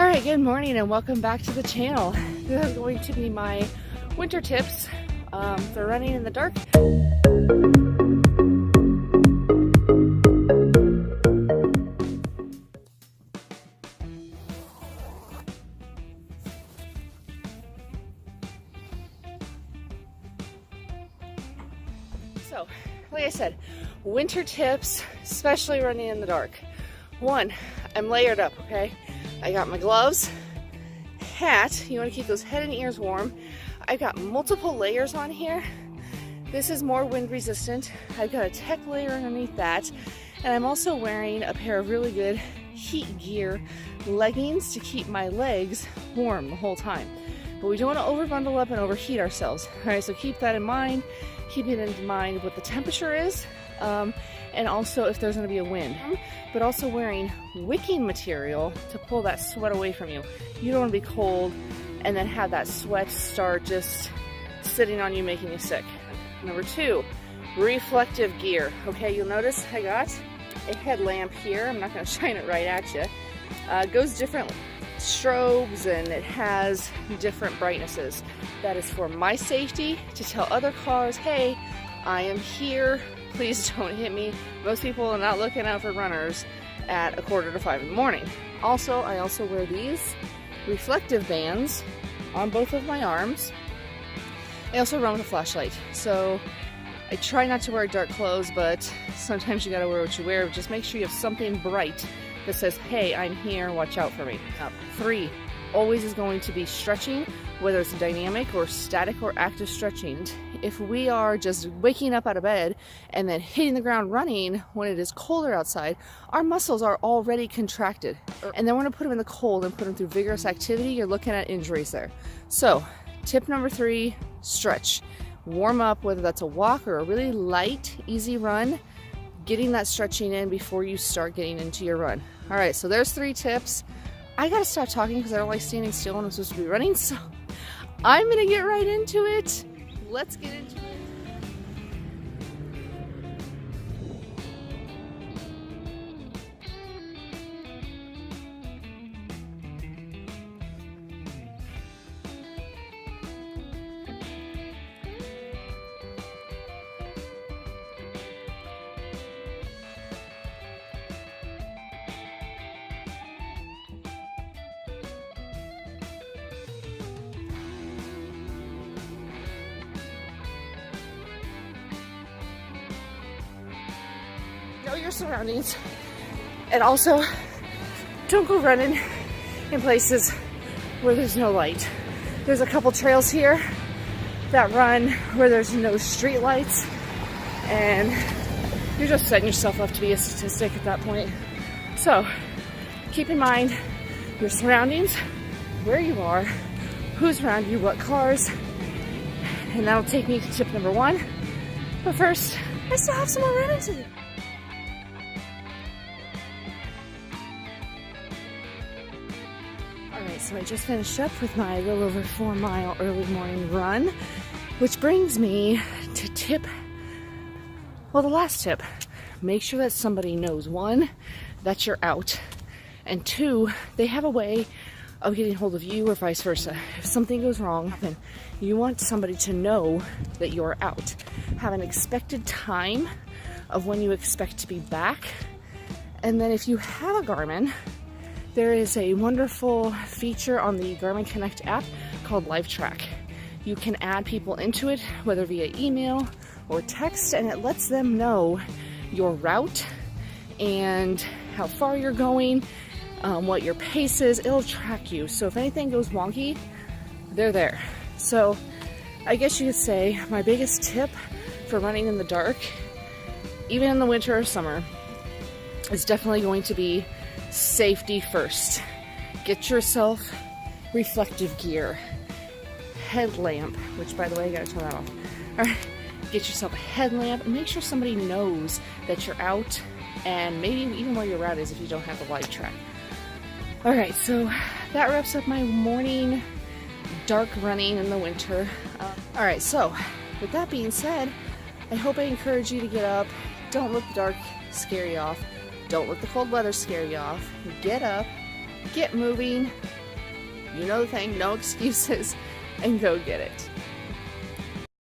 Alright, good morning and welcome back to the channel. This is going to be my winter tips for running in the dark. So, like I said, winter tips, especially running in the dark. One, I'm layered up, okay? I got my gloves, hat, you want to keep those head and ears warm. I've got multiple layers on here. This is more wind resistant. I've got a tech layer underneath that. And I'm also wearing a pair of really good heat gear leggings to keep my legs warm the whole time. But we don't want to over bundle up and overheat ourselves. All right, so keep that in mind. Keep it in mind what the temperature is. And also if there's going to be a wind, but also wearing wicking material to pull that sweat away from you. You don't want to be cold and then have that sweat start just sitting on you, making you sick. Number two, reflective gear. Okay, you'll notice I got a headlamp here. I'm not going to shine it right at you. It goes different strobes and it has different brightnesses. That is for my safety, to tell other cars, hey, I am here. Please don't hit me. Most people are not looking out for runners at 4:45 in the morning. Also, I also wear these reflective bands on both of my arms. I also run with a flashlight. So I try not to wear dark clothes, but sometimes you gotta wear what you wear. Just make sure you have something bright that says, hey, I'm here, watch out for me. Three, always is going to be stretching, whether it's dynamic or static or active stretching. If we are just waking up out of bed and then hitting the ground running when it is colder outside, our muscles are already contracted. And then we're gonna put them in the cold and put them through vigorous activity, you're looking at injuries there. So, tip number three, stretch. Warm up, whether that's a walk or a really light, easy run, getting that stretching in before you start getting into your run. All right, so there's 3 tips. I gotta stop talking because I don't like standing still when I'm supposed to be running, so I'm gonna get right into it. Let's get into it. Know your surroundings, and also don't go running in places where there's no light. There's a couple trails here that run where there's no street lights, and you're just setting yourself up to be a statistic at that point. So keep in mind your surroundings, where you are, who's around you, what cars, and that'll take me to tip number 1. But first, I still have some more running to do. So I just finished up with my little over 4-mile early morning run, which brings me to tip, well, the last tip. Make sure that somebody knows, 1, that you're out, and 2, they have a way of getting hold of you or vice versa. If something goes wrong, then you want somebody to know that you're out. Have an expected time of when you expect to be back, and then if you have a Garmin, there is a wonderful feature on the Garmin Connect app called Live Track. You can add people into it, whether via email or text, and it lets them know your route and how far you're going, what your pace is. It'll track you. So if anything goes wonky, they're there. So I guess you could say my biggest tip for running in the dark, even in the winter or summer, is definitely going to be safety first. Get yourself reflective gear, headlamp, which by the way, I gotta turn that off. All right, get yourself a headlamp and make sure somebody knows that you're out, and maybe even where your route is if you don't have the Live Track. All right, so that wraps up my morning dark running in the winter. All right, so with that being said, I hope I encourage you to get up. Don't let the dark scare you off. Don't let the cold weather scare you off. Get up, get moving, You know the thing, no excuses, and go get it.